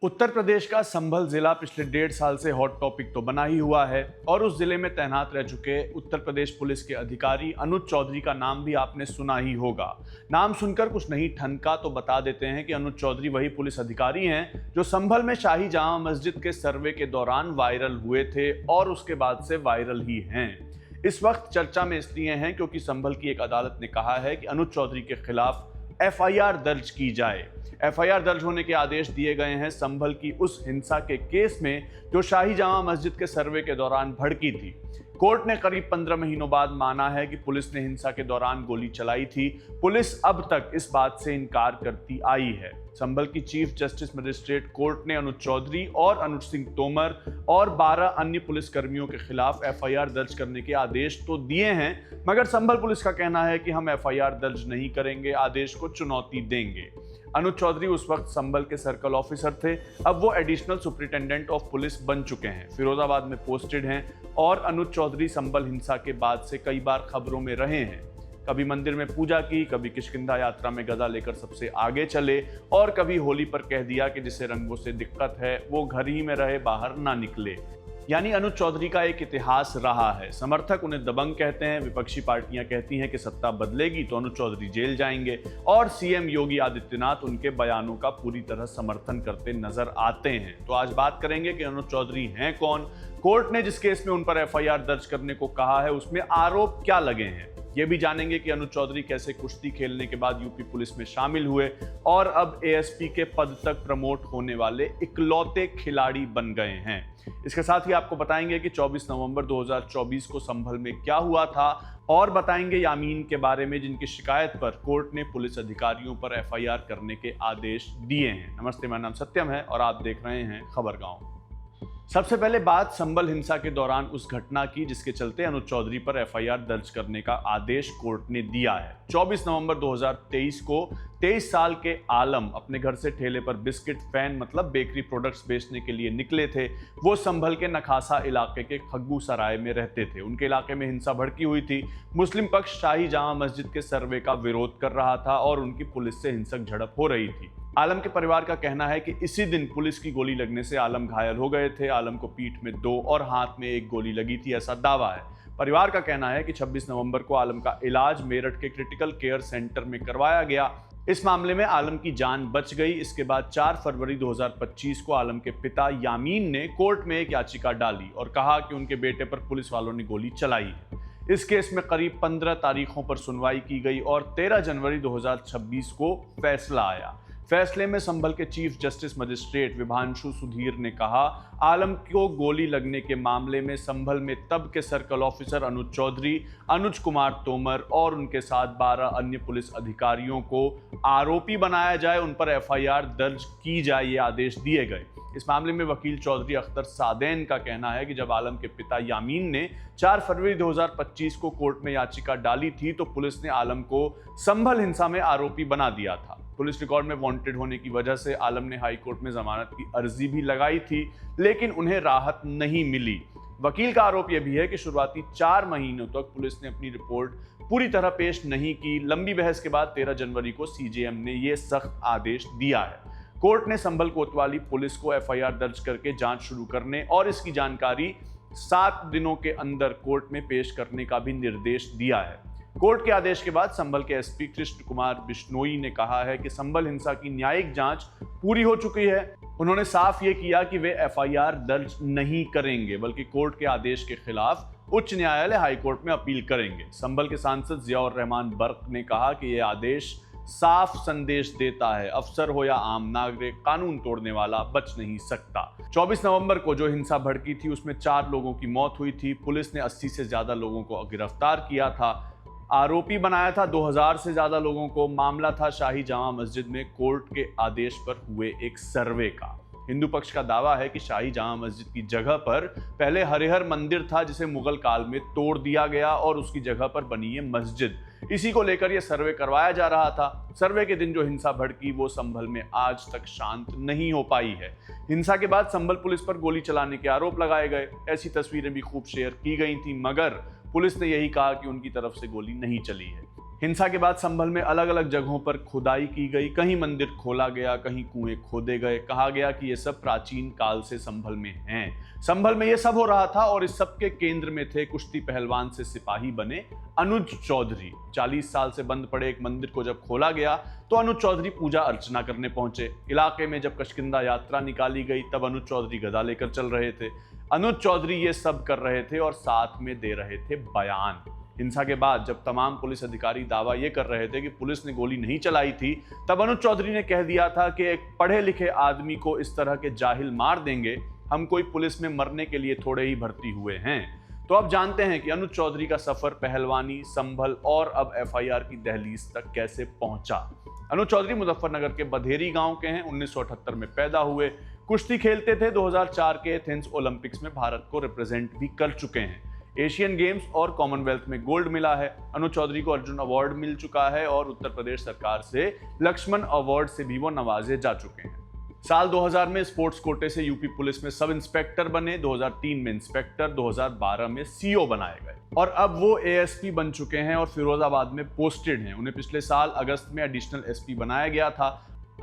उत्तर प्रदेश का संभल जिला पिछले 1.5 साल से हॉट टॉपिक तो बना ही हुआ है और उस जिले में तैनात रह चुके उत्तर प्रदेश पुलिस के अधिकारी अनुज चौधरी का नाम भी आपने सुना ही होगा। नाम सुनकर कुछ नहीं ठनका तो बता देते हैं कि अनुज चौधरी वही पुलिस अधिकारी हैं जो संभल में शाही जामा मस्जिद के सर्वे के दौरान वायरल हुए थे और उसके बाद से वायरल ही हैं। इस वक्त चर्चा में इसलिए हैं क्योंकि संभल की एक अदालत ने कहा है कि अनुज चौधरी के खिलाफ एफआईआर दर्ज की जाए। एफआईआर दर्ज होने के आदेश दिए गए हैं संभल की उस हिंसा के केस में जो शाही जामा मस्जिद के सर्वे के दौरान भड़की थी। कोर्ट ने करीब 15 महीनों बाद माना है कि पुलिस ने हिंसा के दौरान गोली चलाई थी। पुलिस अब तक इस बात से इनकार करती आई है। संभल की चीफ जस्टिस मजिस्ट्रेट कोर्ट ने अनुज चौधरी और अनुज सिंह तोमर और 12 अन्य पुलिसकर्मियों के खिलाफ एफआईआर दर्ज करने के आदेश तो दिए हैं, मगर संभल पुलिस का कहना है कि हम एफआईआर दर्ज नहीं करेंगे, आदेश को चुनौती देंगे। अनुज चौधरी उस वक्त संभल के सर्कल ऑफिसर थे, अब वो एडिशनल सुपरिटेंडेंट ऑफ पुलिस बन चुके हैं, फिरोजाबाद में पोस्टेड हैं और अनुज चौधरी संभल हिंसा के बाद से कई बार खबरों में रहे हैं। कभी मंदिर में पूजा की, कभी किष्किंधा यात्रा में गदा लेकर सबसे आगे चले और कभी होली पर कह दिया कि जिसे रंगों से दिक्कत है वो घर ही में रहे, बाहर ना निकले। यानी अनुज चौधरी का एक इतिहास रहा है। समर्थक उन्हें दबंग कहते हैं, विपक्षी पार्टियां कहती हैं कि सत्ता बदलेगी तो अनुज चौधरी जेल जाएंगे और सीएम योगी आदित्यनाथ उनके बयानों का पूरी तरह समर्थन करते नजर आते हैं। तो आज बात करेंगे कि अनुज चौधरी हैं कौन, कोर्ट ने जिस केस में उन पर एफआईआर दर्ज करने को कहा है उसमें आरोप क्या लगे हैं, ये भी जानेंगे कि अनुज चौधरी कैसे कुश्ती खेलने के बाद यूपी पुलिस में शामिल हुए और अब एएसपी के पद तक प्रमोट होने वाले इकलौते खिलाड़ी बन गए हैं। इसके साथ ही आपको बताएंगे कि 24 नवंबर 2024 को संभल में क्या हुआ था और बताएंगे यामीन के बारे में जिनकी शिकायत पर कोर्ट ने पुलिस अधिकारियों पर एफआईआर करने के आदेश दिए हैं। नमस्ते, मेरा नाम सत्यम है और आप देख रहे हैं खबरगांव। सबसे पहले बात संभल हिंसा के दौरान उस घटना की जिसके चलते अनुज चौधरी पर एफआईआर दर्ज करने का आदेश कोर्ट ने दिया है। 24 नवंबर 2023 को 23 साल के आलम अपने घर से ठेले पर बिस्किट, फैन मतलब बेकरी प्रोडक्ट्स बेचने के लिए निकले थे। वो संभल के नखासा इलाके के खग्गू सराय में रहते थे। उनके इलाके में हिंसा भड़की हुई थी। मुस्लिम पक्ष शाही जामा मस्जिद के सर्वे का विरोध कर रहा था और उनकी पुलिस से हिंसक झड़प हो रही थी। आलम के परिवार का कहना है कि इसी दिन पुलिस की गोली लगने से आलम घायल हो गए थे। आलम को पीठ में 2 और हाथ में 1 गोली लगी थी, ऐसा दावा है। परिवार का कहना है कि 26 नवंबर को आलम का इलाज मेरठ के क्रिटिकल केयर सेंटर में करवाया गया। इस मामले में आलम की जान बच गई। इसके बाद 4 फरवरी 2025 को आलम के पिता यामीन ने कोर्ट में एक याचिका डाली और कहा कि उनके बेटे पर पुलिस वालों ने गोली चलाई है। इस केस में करीब 15 तारीखों पर सुनवाई की गई और 13 जनवरी 2026 को फैसला आया। फैसले में संभल के chief justice magistrate Vibhanshu Sudhir ने कहा, आलम को गोली लगने के मामले में संभल में तब के सर्कल ऑफिसर अनुज चौधरी, अनुज कुमार तोमर और उनके साथ 12 अन्य पुलिस अधिकारियों को आरोपी बनाया जाए, उन पर एफआईआर दर्ज की जाए, ये आदेश दिए गए। इस मामले में वकील चौधरी अख्तर सादैन का कहना है कि जब आलम के पिता यामीन ने 4 फरवरी 2025 को कोर्ट में याचिका डाली थी तो पुलिस ने आलम को संभल हिंसा में आरोपी बना दिया था। पुलिस रिकॉर्ड में वांटेड होने की वजह से आलम ने हाई कोर्ट में जमानत की अर्जी भी लगाई थी, लेकिन उन्हें राहत नहीं मिली। वकील का आरोप यह भी है कि शुरुआती 4 महीनों तक पुलिस ने अपनी रिपोर्ट पूरी तरह पेश नहीं की। लंबी बहस के बाद 13 जनवरी को सीजेएम ने यह सख्त आदेश दिया है। कोर्ट ने संभल कोतवाली पुलिस को एफआईआर दर्ज करके जांच शुरू करने और इसकी जानकारी 7 दिनों के अंदर कोर्ट में पेश करने का भी निर्देश दिया है। कोर्ट के आदेश के बाद संभल के एसपी कृष्ण कुमार बिश्नोई ने कहा है कि संभल हिंसा की न्यायिक जांच पूरी हो चुकी है। उन्होंने साफ ये किया कि वे एफआईआर दर्ज नहीं करेंगे, बल्कि कोर्ट के आदेश के खिलाफ उच्च न्यायालय हाई कोर्ट में अपील करेंगे। संभल के सांसद जियाउर रहमान बर्क ने कहा कि यह आदेश साफ संदेश देता है, अफसर हो या आम नागरिक, कानून तोड़ने वाला बच नहीं सकता। 24 नवंबर को जो हिंसा भड़की थी उसमें 4 लोगों की मौत हुई थी। पुलिस ने 80 से ज्यादा लोगों को गिरफ्तार किया था, आरोपी बनाया था 2000 से ज्यादा लोगों को। मामला था शाही जामा मस्जिद में कोर्ट के आदेश पर हुए एक सर्वे का। हिंदू पक्ष का दावा है कि शाही जामा मस्जिद की जगह पर पहले हरिहर मंदिर था जिसे मुगल काल में तोड़ दिया गया और उसकी जगह पर बनी है मस्जिद। इसी को लेकर यह सर्वे करवाया जा रहा था। सर्वे के दिन जो हिंसा भड़की वो संभल में आज तक शांत नहीं हो पाई है। हिंसा के बाद संभल पुलिस पर गोली चलाने के आरोप लगाए गए। ऐसी तस्वीरें भी खूब शेयर की गई थी, मगर पुलिस ने यही कहा कि उनकी तरफ से गोली नहीं चली है। हिंसा के बाद संभल में अलग अलग जगहों पर खुदाई की गई, कहीं मंदिर खोला गया, कहीं कुएं खोदे गए। कहा गया कि ये सब प्राचीन काल से संभल में हैं। संभल में ये सब हो रहा था और इस सब के केंद्र में थे कुश्ती पहलवान से सिपाही बने अनुज चौधरी। 40 साल से बंद पड़े एक मंदिर को जब खोला गया तो अनुज चौधरी पूजा अर्चना करने पहुंचे। इलाके में जब कशकिंदा यात्रा निकाली गई तब अनुज चौधरी गदा लेकर चल रहे थे। अनुज चौधरी ये सब कर रहे थे और साथ में दे रहे थे बयान। हिंसा के बाद जब तमाम पुलिस अधिकारी दावा ये कर रहे थे कि पुलिस ने गोली नहीं चलाई थी, तब अनुज चौधरी ने कह दिया था कि एक पढ़े लिखे आदमी को इस तरह के जाहिल मार देंगे, हम कोई पुलिस में मरने के लिए थोड़े ही भर्ती हुए हैं। तो अब जानते हैं कि अनुज चौधरी का सफर पहलवानी, संभल और अब एफआईआर की दहलीज तक कैसे पहुंचा। अनुज चौधरी मुजफ्फरनगर के बधेरी गांव के हैं। 1978 में पैदा हुए, कुश्ती खेलते थे। 2004 के एथेंस ओलंपिक्स में भारत को रिप्रेजेंट भी कर चुके हैं। एशियन गेम्स और कॉमनवेल्थ में गोल्ड मिला है। अनुज चौधरी को अर्जुन अवार्ड मिल चुका है और उत्तर प्रदेश सरकार से लक्ष्मण अवार्ड से भी वो नवाजे जा चुके हैं। साल 2000 में स्पोर्ट्स कोटे से यूपी पुलिस में सब इंस्पेक्टर बने, 2003 में इंस्पेक्टर, 2012 में सीओ बनाए गए और अब वो एएसपी बन चुके हैं और फिरोजाबाद में पोस्टेड हैं। उन्हें पिछले साल अगस्त में एडिशनल एसपी बनाया गया था।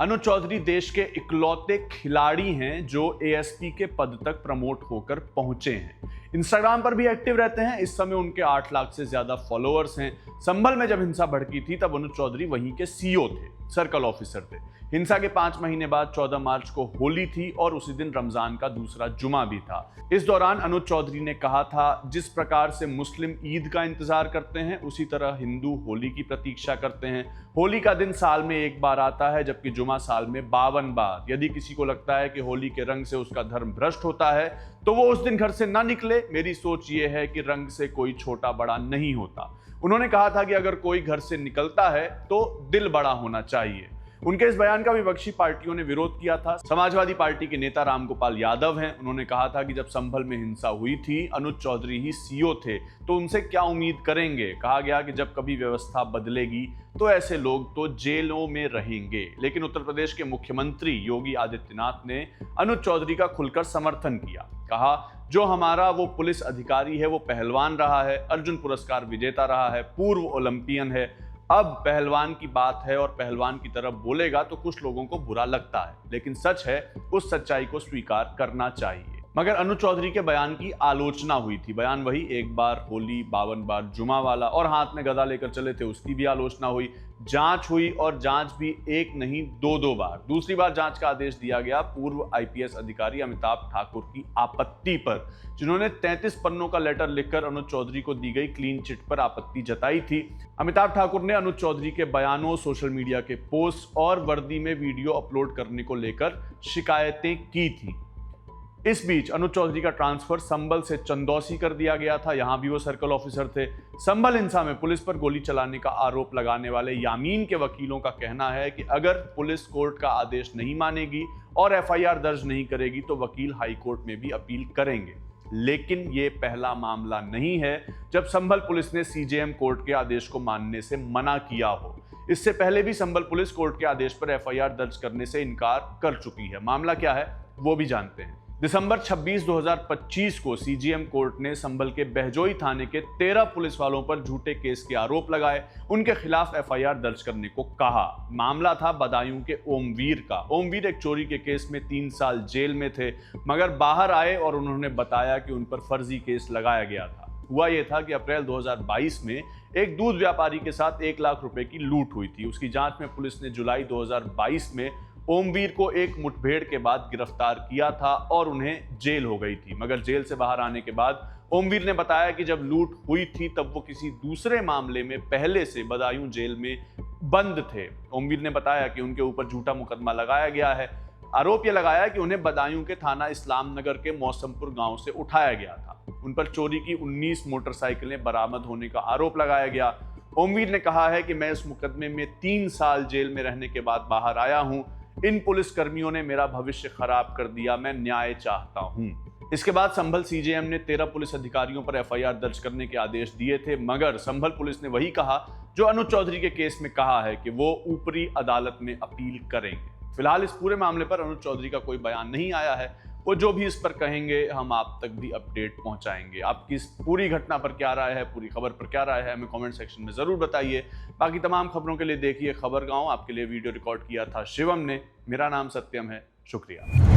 अनुज चौधरी देश के इकलौते खिलाड़ी हैं जो एएसपी के पद तक प्रमोट होकर पहुंचे हैं। इंस्टाग्राम पर भी एक्टिव रहते हैं। इस समय उनके 8 लाख से ज्यादा फॉलोअर्स हैं। संभल में जब हिंसा भड़की थी तब अनुज चौधरी वहीं के सीओ थे, सर्कल ऑफिसर थे। हिंसा के 5 महीने बाद 14 मार्च को होली थी और उसी दिन रमजान का दूसरा जुमा भी था। इस दौरान अनुज चौधरी ने कहा था, जिस प्रकार से मुस्लिम ईद का इंतजार करते हैं उसी तरह हिंदू होली की प्रतीक्षा करते हैं। होली का दिन साल में एक बार आता है जबकि जुमा साल में 52 बार। यदि किसी को लगता है कि होली के रंग से उसका धर्म भ्रष्ट होता है तो वो उस दिन घर से ना निकले। मेरी सोच ये है कि रंग से कोई छोटा बड़ा नहीं होता। उन्होंने कहा था कि अगर कोई घर से निकलता है तो दिल बड़ा होना चाहिए। उनके इस बयान का विपक्षी पार्टियों ने विरोध किया था। समाजवादी पार्टी के नेता रामगोपाल यादव हैं। उन्होंने कहा था कि जब संभल में हिंसा हुई थी अनुज चौधरी ही सीओ थे तो उनसे क्या उम्मीद करेंगे। कहा गया कि जब कभी व्यवस्था बदलेगी तो ऐसे लोग तो जेलों में रहेंगे। लेकिन उत्तर प्रदेश के मुख्यमंत्री योगी आदित्यनाथ ने अनुज चौधरी का खुलकर समर्थन किया। कहा, जो हमारा वो पुलिस अधिकारी है वो पहलवान रहा है, अर्जुन पुरस्कार विजेता रहा है, पूर्व ओलंपियन है। अब पहलवान की बात है और पहलवान की तरफ बोलेगा तो कुछ लोगों को बुरा लगता है, लेकिन सच है उस सच्चाई को स्वीकार करना चाहिए। मगर अनुज चौधरी के बयान की आलोचना हुई थी। बयान वही, एक बार होली 52 बार जुमा वाला, और हाथ में गदा लेकर चले थे, उसकी भी आलोचना हुई। जांच हुई और जांच भी एक नहीं 2 बार। दूसरी बार जांच का आदेश दिया गया पूर्व आईपीएस अधिकारी अमिताभ ठाकुर की आपत्ति पर, जिन्होंने 33 पन्नों का लेटर लिखकर अनुज चौधरी को दी गई क्लीन चिट पर आपत्ति जताई थी। अमिताभ ठाकुर ने अनुज चौधरी के बयानों, सोशल मीडिया के पोस्ट और वर्दी में वीडियो अपलोड करने को लेकर शिकायतें की थी। इस बीच अनुज चौधरी का ट्रांसफर संभल से चंदौसी कर दिया गया था। यहां भी वो सर्कल ऑफिसर थे। संभल हिंसा में पुलिस पर गोली चलाने का आरोप लगाने वाले यामीन के वकीलों का कहना है कि अगर पुलिस कोर्ट का आदेश नहीं मानेगी और एफआईआर दर्ज नहीं करेगी तो वकील हाई कोर्ट में भी अपील करेंगे। लेकिन ये पहला मामला नहीं है जब संभल पुलिस ने सीजेएम कोर्ट के आदेश को मानने से मना किया हो। इससे पहले भी संभल पुलिस कोर्ट के आदेश पर एफआईआर दर्ज करने से इनकार कर चुकी है। मामला क्या है वो भी जानते हैं। दिसंबर 26, 2025 को सीजीएम कोर्ट ने संभल के बहजोई थाने के 13 पुलिस वालों पर झूठे केस के आरोप लगाए, उनके खिलाफ एफआईआर दर्ज करने को कहा। मामला था बदायूं के ओमवीर का। ओमवीर एक चोरी के केस में 3 साल जेल में थे, मगर बाहर आए और उन्होंने बताया कि उन पर फर्जी केस लगाया गया था। हुआ यह था कि अप्रैल 2022 में एक दूध व्यापारी के साथ 1 लाख रुपए की लूट हुई थी। उसकी जांच में पुलिस ने जुलाई 2022 में ओमवीर को एक मुठभेड़ के बाद गिरफ्तार किया था और उन्हें जेल हो गई थी। मगर जेल से बाहर आने के बाद ओमवीर ने बताया कि जब लूट हुई थी तब वो किसी दूसरे मामले में पहले से बदायूं जेल में बंद थे। ओमवीर ने बताया कि उनके ऊपर झूठा मुकदमा लगाया गया है। आरोप यह लगाया कि उन्हें बदायूं के थाना इस्लाम नगर के मौसमपुर गांव से उठाया गया था। उन पर चोरी की 19 मोटरसाइकिलें बरामद होने का आरोप लगाया गया। ओमवीर ने कहा है कि मैं इस मुकदमे में 3 साल जेल में रहने के बाद बाहर आया हूं। इन पुलिस कर्मियों ने मेरा भविष्य खराब कर दिया, मैं न्याय चाहता हूं। इसके बाद संभल सीजेएम ने 13 पुलिस अधिकारियों पर एफआईआर दर्ज करने के आदेश दिए थे, मगर संभल पुलिस ने वही कहा जो अनुज चौधरी के केस में कहा है कि वो ऊपरी अदालत में अपील करेंगे। फिलहाल इस पूरे मामले पर अनुज चौधरी का कोई बयान नहीं आया है। वो जो भी इस पर कहेंगे हम आप तक भी अपडेट पहुंचाएंगे। आपकी इस पूरी घटना पर क्या राय है, पूरी खबर पर क्या राय है, हमें कमेंट सेक्शन में ज़रूर बताइए। बाकी तमाम खबरों के लिए देखिए खबर गांव। आपके लिए वीडियो रिकॉर्ड किया था शिवम ने। मेरा नाम सत्यम है। शुक्रिया।